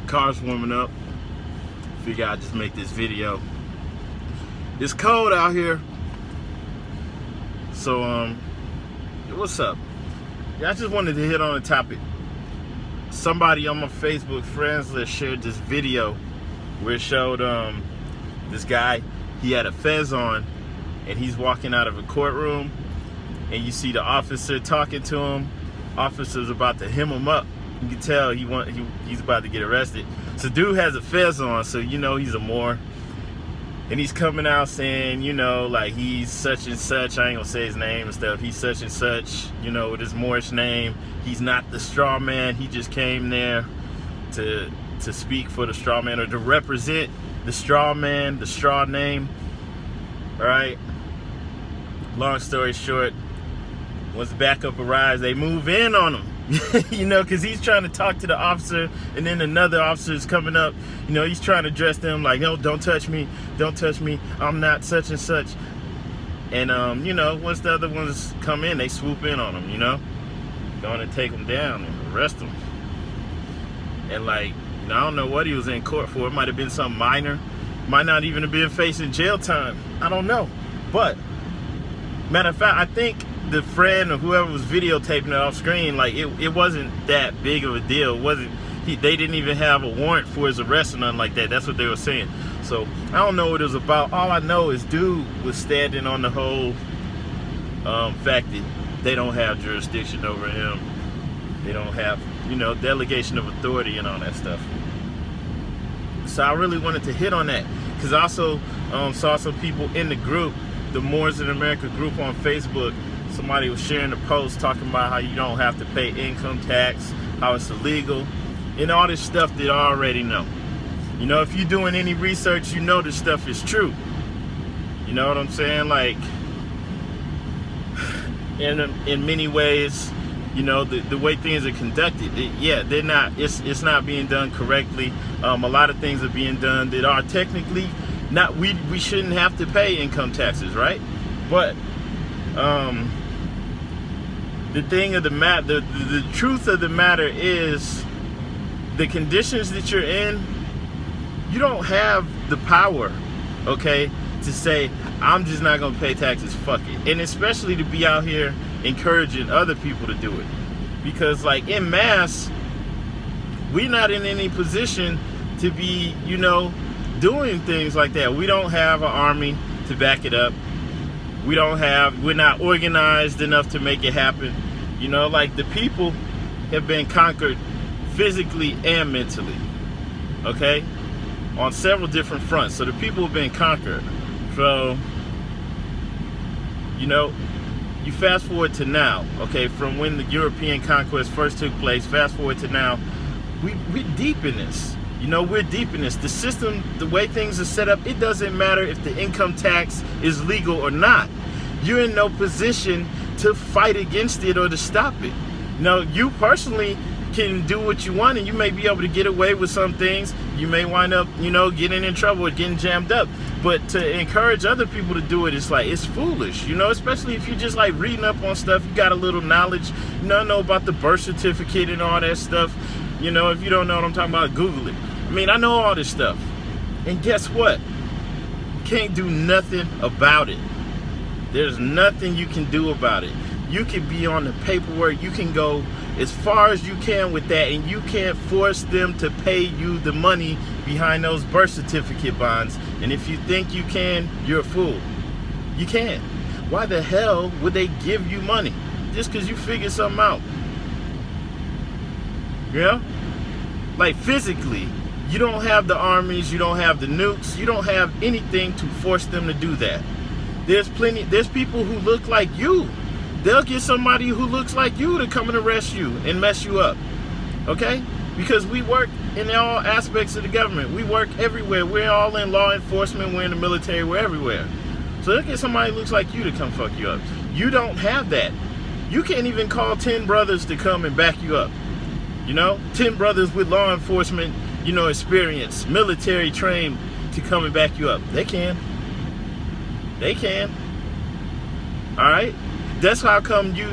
Car's warming up. Figure I'd just make this video. It's cold out here. So, what's up? Yeah, I just wanted to hit on a topic. Somebody on my Facebook friends list shared this video where it showed this guy, he had a fez on and he's walking out of a courtroom and you see the officer talking to him. Officer's about to hem him up. You can tell he's about to get arrested. So dude has a fez on, so you know he's a Moor. And he's coming out saying, you know, like he's such and such. I ain't gonna say his name and stuff. He's such and such, you know, with his Moorish name. He's not the straw man. He just came there to speak for the straw man or to represent the straw man, the straw name. All right. Long story short, once the backup arrives, they move in on him. You know, because he's trying to talk to the officer, and then another officer is coming up. You know, he's trying to address them like, no, don't touch me, don't touch me. I'm not such and such. And you know, once the other ones come in, they swoop in on him. You know, going to take him down and arrest him. And like, you know, I don't know what he was in court for. It might have been something minor. Might not even have been facing jail time. I don't know. But matter of fact, I think the friend or whoever was videotaping it off screen, like it wasn't that big of a deal. It wasn't. They didn't even have a warrant for his arrest or nothing like that. That's what they were saying. So I don't know what it was about. All I know is dude was standing on the whole fact that they don't have jurisdiction over him. They don't have, you know, delegation of authority and all that stuff. So I really wanted to hit on that because I also saw some people in the group, the Moorish Americans group on Facebook. Somebody was sharing a post talking about how you don't have to pay income tax, how it's illegal, and all this stuff that I already know. You know, if you're doing any research, you know this stuff is true. You know what I'm saying? Like, in many ways, you know, the way things are conducted, they're not. It's not being done correctly. A lot of things are being done that are technically not. We shouldn't have to pay income taxes, right? But the thing of the matter, the truth of the matter is, the conditions that you're in, you don't have the power, okay, to say, I'm just not gonna pay taxes, fuck it. And especially to be out here encouraging other people to do it. Because like en masse, we're not in any position to be, you know, doing things like that. We don't have an army to back it up. We're not organized enough to make it happen. You know, like the people have been conquered physically and mentally, okay, on several different fronts. So the people have been conquered. So, you know, you fast forward to now, okay, from when the European conquest first took place, fast forward to now, we're deep in this. You know, we're deep in this. The system, the way things are set up, it doesn't matter if the income tax is legal or not. You're in no position to fight against it or to stop it. Now, you personally can do what you want and you may be able to get away with some things. You may wind up, you know, getting in trouble or getting jammed up. But to encourage other people to do it, it's like, it's foolish, you know, especially if you're just like reading up on stuff, you got a little knowledge, you know about the birth certificate and all that stuff. You know, if you don't know what I'm talking about, Google it. I mean, I know all this stuff. And guess what? Can't do nothing about it. There's nothing you can do about it. You can be on the paperwork. You can go as far as you can with that, and you can't force them to pay you the money behind those birth certificate bonds. And if you think you can, you're a fool. You can't. Why the hell would they give you money just because you figured something out? Yeah? Like physically, you don't have the armies, you don't have the nukes, you don't have anything to force them to do that. There's people who look like you. They'll get somebody who looks like you to come and arrest you and mess you up. Okay? Because we work in all aspects of the government. We work everywhere. We're all in law enforcement, we're in the military, we're everywhere. So they'll get somebody who looks like you to come fuck you up. You don't have that. You can't even call 10 brothers to come and back you up. You know? 10 brothers with law enforcement, you know, experience, military trained to come and back you up. They can. They can. Alright? That's how come you're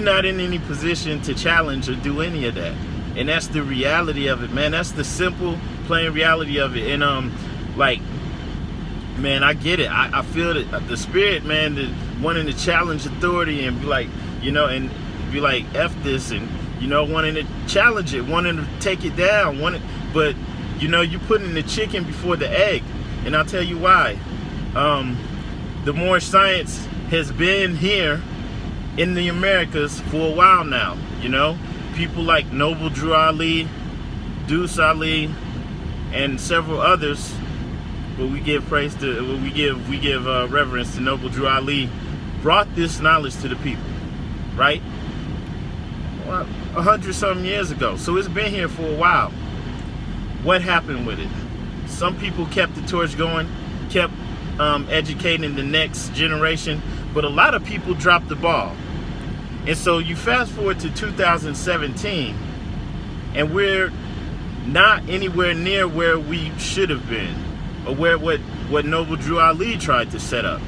not in any position to challenge or do any of that. And that's the reality of it, man. That's the simple, plain reality of it. And like, man, I get it. I feel the spirit, man, the wanting to challenge authority and be like, you know, and be like, F this, and, you know, wanting to challenge it, wanting to take it down, but, you know, you're putting the chicken before the egg. And I'll tell you why. The Moorish science has been here in the Americas for a while now, you know. People like Noble Drew Ali, Deuce Ali, and several others. But we give praise to, we give reverence to Noble Drew Ali, brought this knowledge to the people, right? 100-something years ago. So it's been here for a while. What happened with it? Some people kept the torch going, kept educating the next generation, but a lot of people dropped the ball. And so you fast forward to 2017, and we're not anywhere near where we should have been, or where what Noble Drew Ali tried to set up.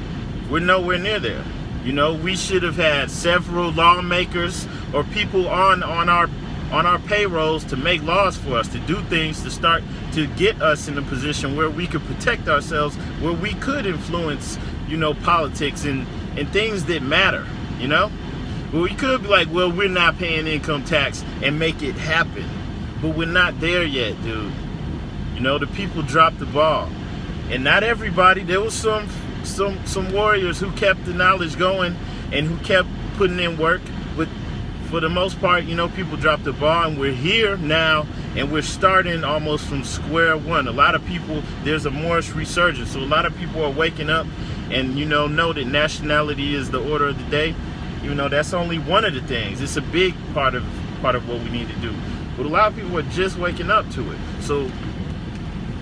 We're nowhere near there. You know, we should have had several lawmakers or people on our payrolls to make laws for us, to do things, to start to get us in a position where we could protect ourselves, where we could influence, you know, politics and things that matter, you know. Well, we could be like, well, we're not paying income tax and make it happen. But we're not there yet, dude. You know, the people dropped the ball. And not everybody. There was some warriors who kept the knowledge going and who kept putting in work. But for the most part, you know, people dropped the ball, and we're here now, and we're starting almost from square one. A lot of people, there's a Moorish resurgence. So a lot of people are waking up and, you know that nationality is the order of the day. Even though that's only one of the things. It's a big part of what we need to do. But a lot of people are just waking up to it. So,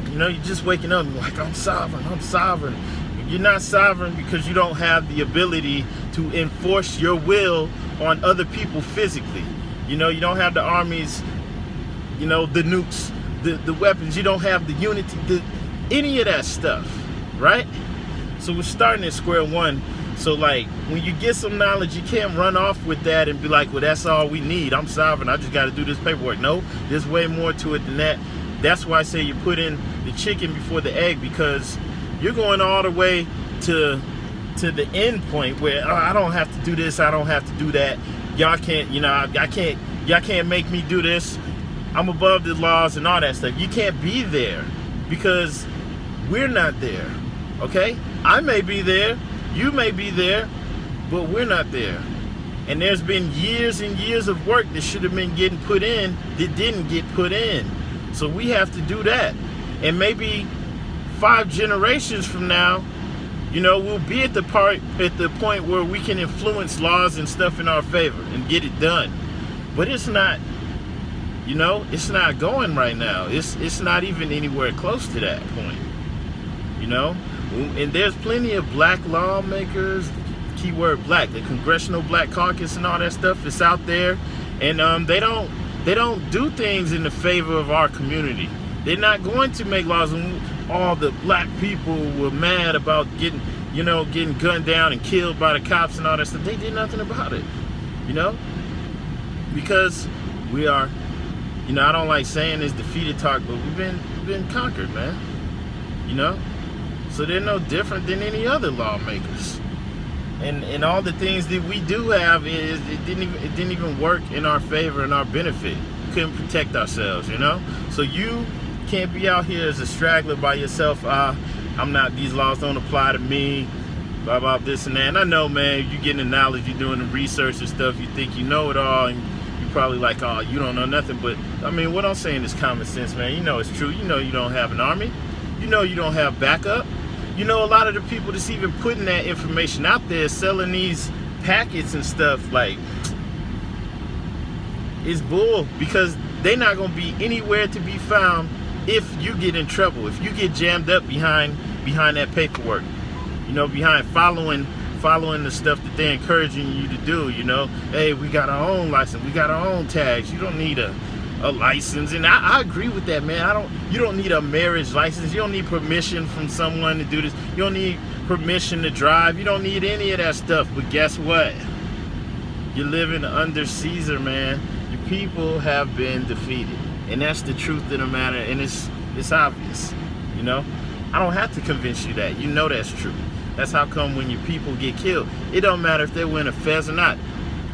you know, you're just waking up and you're like, I'm sovereign. You're not sovereign because you don't have the ability to enforce your will on other people physically. You know, you don't have the armies, you know, the nukes, the weapons. You don't have the unity, any of that stuff, right? So we're starting at square one. So, like, when you get some knowledge, you can't run off with that and be like, well, that's all we need. I'm sovereign. I just got to do this paperwork. No, there's way more to it than that. That's why I say you put in the chicken before the egg, because you're going all the way to the end point where, oh, I don't have to do this. I don't have to do that. Y'all can't, you know, y'all can't make me do this. I'm above the laws and all that stuff. You can't be there because we're not there. Okay? I may be there. You may be there, but we're not there. And there's been years and years of work that should have been getting put in that didn't get put in. So we have to do that. And maybe 5 generations from now, you know, we'll be at the point where we can influence laws and stuff in our favor and get it done. But it's not, you know, it's not going right now. It's not even anywhere close to that point, you know. And there's plenty of black lawmakers, keyword black, the Congressional Black Caucus and all that stuff is out there, and they don't do things in the favor of our community. They're not going to make laws. And all the black people were mad about getting gunned down and killed by the cops and all that stuff. They did nothing about it, you know, because we are, you know, I don't like saying this defeated talk, but we've been conquered, man, you know. So they're no different than any other lawmakers, and all the things that we do have is it didn't even work in our favor and our benefit. We couldn't protect ourselves, you know. So you can't be out here as a straggler by yourself. I'm not. These laws don't apply to me. Blah blah this and that. And I know, man. You getting the knowledge, you're doing the research and stuff. You think you know it all, and you're probably like, oh, you don't know nothing. But I mean, what I'm saying is common sense, man. You know it's true. You know you don't have an army. You know you don't have backup. You know, a lot of the people that's even putting that information out there, selling these packets and stuff, like, it's bull, because they're not going to be anywhere to be found if you get in trouble, if you get jammed up behind that paperwork, you know, behind following the stuff that they're encouraging you to do, you know. Hey, we got our own license, we got our own tags, you don't need a license. And I agree with that, man. You don't need a marriage license. You don't need permission from someone to do this. You don't need permission to drive. You don't need any of that stuff. But guess what? You're living under Caesar, man. You're people have been defeated, and that's the truth of the matter, and it's obvious. You know, I don't have to convince you that. You know that's true. That's how come when your people get killed, it don't matter if they were in a fez or not.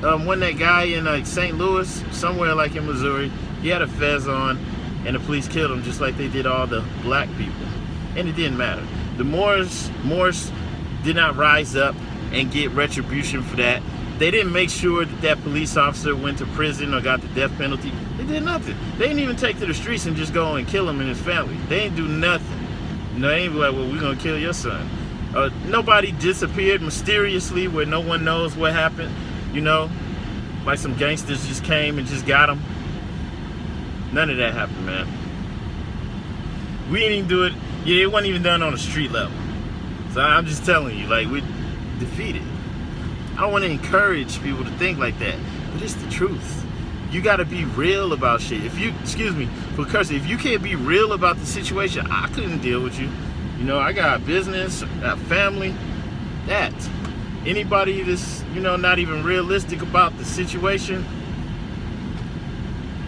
When that guy in like St. Louis, somewhere like in Missouri, he had a fez on, and the police killed him just like they did all the black people, and it didn't matter. The Moors did not rise up and get retribution for that. They didn't make sure that that police officer went to prison or got the death penalty. They did nothing. They didn't even take to the streets and just go and kill him and his family. They didn't do nothing. You know, they ain't be like, well, we're gonna kill your son. Nobody disappeared mysteriously where no one knows what happened. You know, like some gangsters just came and just got him. None of that happened, man. We didn't even do it. Yeah, it wasn't even done on a street level. So I'm just telling you, like, we're defeated. I don't want to encourage people to think like that, but it's the truth. You got to be real about shit. If you, excuse me for cursing, if you can't be real about the situation, I couldn't deal with you. You know, I got business, I got family. That. Anybody that's, you know, not even realistic about the situation.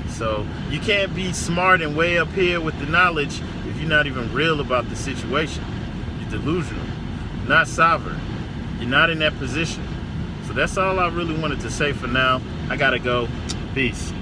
So you can't be smart and way up here with the knowledge if you're not even real about the situation. You're delusional, not sovereign. You're not in that position. So that's all I really wanted to say for now. I gotta go. Peace.